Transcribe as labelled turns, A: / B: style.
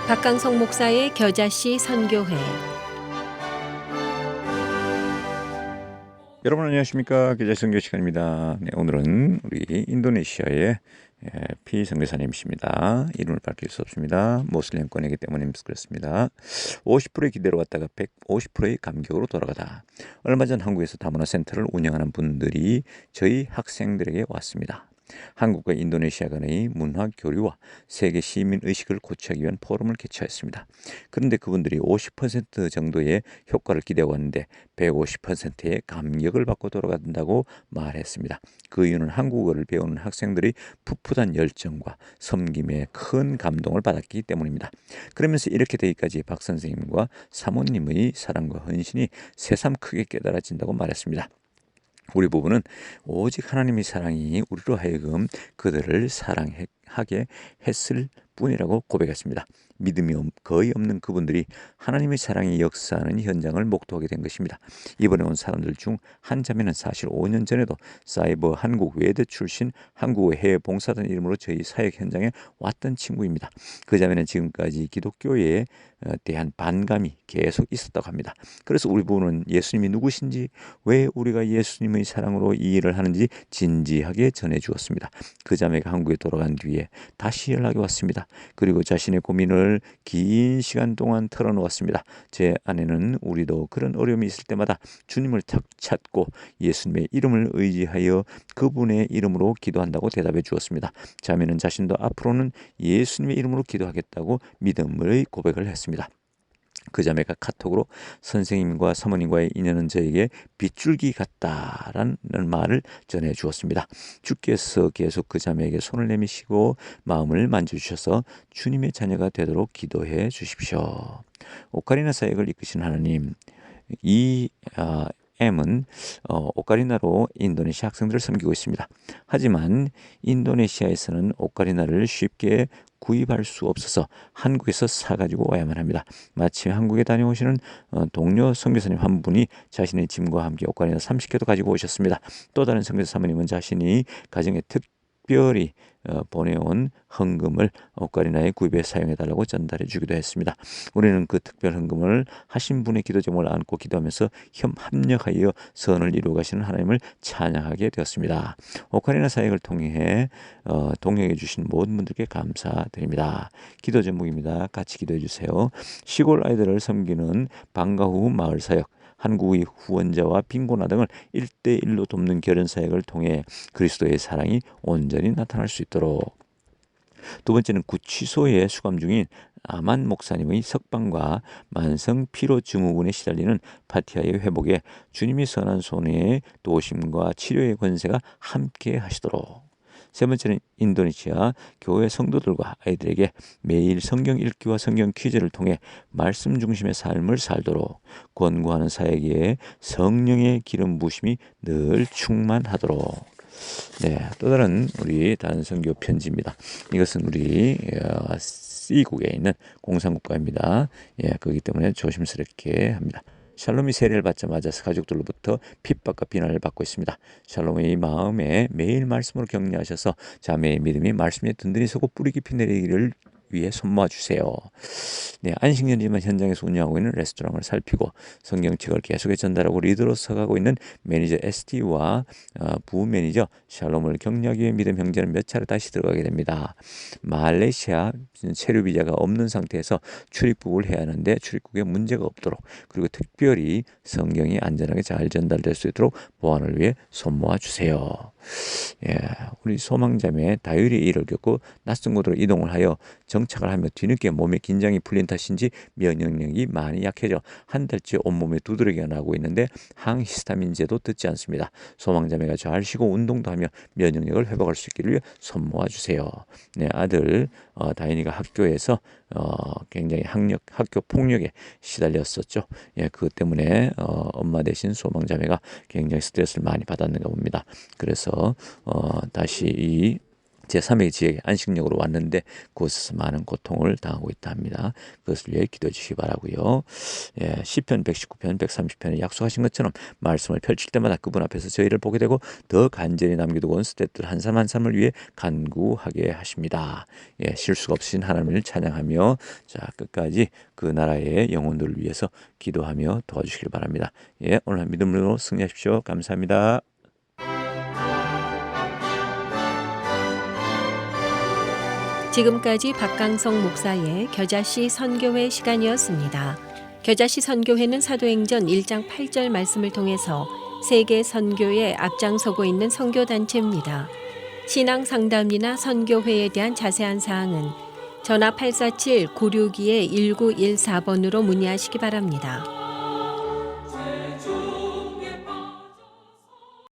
A: 박강성 목사의 겨자씨 선교회.
B: 여러분 안녕하십니까? 겨자씨 선교 시간입니다. 네, 오늘은 우리 인도네시아의 피선교사님이십니다. 이름을 밝힐 수 없습니다. 모슬렘권이기 때문에 그렇습니다. 50%의 기대로 왔다가 150%의 감격으로 돌아가다. 얼마 전 한국에서 다문화 센터를 운영하는 분들이 저희 학생들에게 왔습니다. 한국과 인도네시아 간의 문화 교류와 세계 시민 의식을 고취하기 위한 포럼을 개최했습니다. 그런데 그분들이 50% 정도의 효과를 기대하고 왔는데 150%의 감격을 받고 돌아간다고 말했습니다. 그 이유는 한국어를 배우는 학생들이 풋풋한 열정과 섬김에 큰 감동을 받았기 때문입니다. 그러면서 이렇게 되기까지 박 선생님과 사모님의 사랑과 헌신이 새삼 크게 깨달아진다고 말했습니다. 우리 부부는 오직 하나님의 사랑이 우리로 하여금 그들을 사랑하게 했을 뿐이라고 고백했습니다. 믿음이 거의 없는 그분들이 하나님의 사랑이 역사하는 현장을 목도하게 된 것입니다. 이번에 온 사람들 중 한 자매는 사실 5년 전에도 사이버 한국 외대 출신 한국어 해외 봉사단 이름으로 저희 사역 현장에 왔던 친구입니다. 그 자매는 지금까지 기독교에 대한 반감이 계속 있었다고 합니다. 그래서 우리 부부는 예수님이 누구신지, 왜 우리가 예수님의 사랑으로 이 일을 하는지 진지하게 전해주었습니다. 그 자매가 한국에 돌아간 뒤에 다시 연락이 왔습니다. 그리고 자신의 고민을 긴 시간 동안 털어놓았습니다. 제 아내는 우리도 그런 어려움이 있을 때마다 주님을 찾고 예수님의 이름을 의지하여 그분의 이름으로 기도한다고 대답해 주었습니다. 자매는 자신도 앞으로는 예수님의 이름으로 기도하겠다고 믿음의 고백을 했습니다. 그 자매가 카톡으로 선생님과 사모님과의 인연은 저에게 빗줄기 같다라는 말을 전해 주었습니다. 주께서 계속 그 자매에게 손을 내미시고 마음을 만져주셔서 주님의 자녀가 되도록 기도해 주십시오. 오카리나 사역을 이끄신 하나님, 이 M은 오카리나로 인도네시아 학생들을 섬기고 있습니다. 하지만 인도네시아에서는 오카리나를 쉽게 구입할 수 없어서 한국에서 사가지고 와야만 합니다. 마침 한국에 다녀오시는 동료 선교사님 한 분이 자신의 짐과 함께 오카리나 30개도 가지고 오셨습니다. 또 다른 선교사 사모님은 자신이 가정에 특별히 보내온 헌금을 오카리나의 구입에 사용해달라고 전달해 주기도 했습니다. 우리는 그 특별 헌금을 하신 분의 기도 제목을 안고 기도하면서 협력하여 선을 이루어 가시는 하나님을 찬양하게 되었습니다. 오카리나 사역을 통해 동역해 주신 모든 분들께 감사드립니다. 기도 제목입니다. 같이 기도해 주세요. 시골 아이들을 섬기는 방과 후 마을 사역, 한국의 후원자와 빈곤아 등을 1대1로 돕는 결연 사역을 통해 그리스도의 사랑이 온전히 나타날 수 있도록. 두 번째는 구치소에 수감 중인 아만 목사님의 석방과 만성 피로 증후군에 시달리는 파티아의 회복에 주님이 선한 손에 도심과 치료의 권세가 함께 하시도록. 세 번째는 인도네시아 교회 성도들과 아이들에게 매일 성경 읽기와 성경 퀴즈를 통해 말씀 중심의 삶을 살도록 권고하는 사역에 성령의 기름 부으심이 늘 충만하도록. 네, 또 다른 우리 다른 선교 편지입니다. 이것은 우리 C국에 있는 공산국가입니다. 그렇기 때문에 조심스럽게 합니다. 샬롬이 세례를 받자마자 가족들로부터 핍박과 비난을 받고 있습니다. 샬롬의 마음에 매일 말씀으로 격려하셔서 자매의 믿음이 말씀에 든든히 서고 뿌리 깊이 내리기를 위해 손모아 주세요. 네, 안식년이지만 현장에서 운영하고 있는 레스토랑을 살피고 성경책을 계속해 전달하고 리더로서 가고 있는 매니저 ST와 부부 매니저 샬롬을 격려하기 위해 믿음 형제는 몇 차례 다시 들어가게 됩니다. 말레이시아 체류 비자가 없는 상태에서 출입국을 해야 하는데 출입국에 문제가 없도록, 그리고 특별히 성경이 안전하게 잘 전달될 수 있도록 보안을 위해 손모아 주세요. 우리 소망자매 다율이 일을 겪고 낯선 곳으로 이동을 하여 정착을 하며 뒤늦게 몸에 긴장이 풀린 탓인지 면역력이 많이 약해져 한 달째 온몸에 두드러기가 나고 있는데 항히스타민제도 듣지 않습니다. 소망자매가 잘 쉬고 운동도 하며 면역력을 회복할 수 있기를 위해 손모아 주세요. 네, 아들 다인이가 학교에서 굉장히 학교 폭력에 시달렸었죠. 그것 때문에 엄마 대신 소망자매가 굉장히 스트레스를 많이 받았는가 봅니다. 그래서 다시 이 제3의 지역에 안식력으로 왔는데 그곳에서 많은 고통을 당하고 있다 합니다. 그것을 위해 기도해 주시기 바라고요. 예, 시편 119편, 130편에 약속하신 것처럼 말씀을 펼칠 때마다 그분 앞에서 저희를 보게 되고 더 간절히 남겨두고 온 스태프들 한 사람 한 사람을 위해 간구하게 하십니다. 예, 실수가 없으신 하나님을 찬양하며 자 끝까지 그 나라의 영혼들을 위해서 기도하며 도와주시길 바랍니다. 예, 오늘 믿음으로 승리하십시오. 감사합니다.
A: 지금까지 박강성 목사의 겨자씨 선교회 시간이었습니다. 겨자씨 선교회는 사도행전 1장 8절 말씀을 통해서 세계 선교에 앞장서고 있는 선교단체입니다. 신앙 상담이나 선교회에 대한 자세한 사항은 전화 847-962-1914번으로 문의하시기 바랍니다.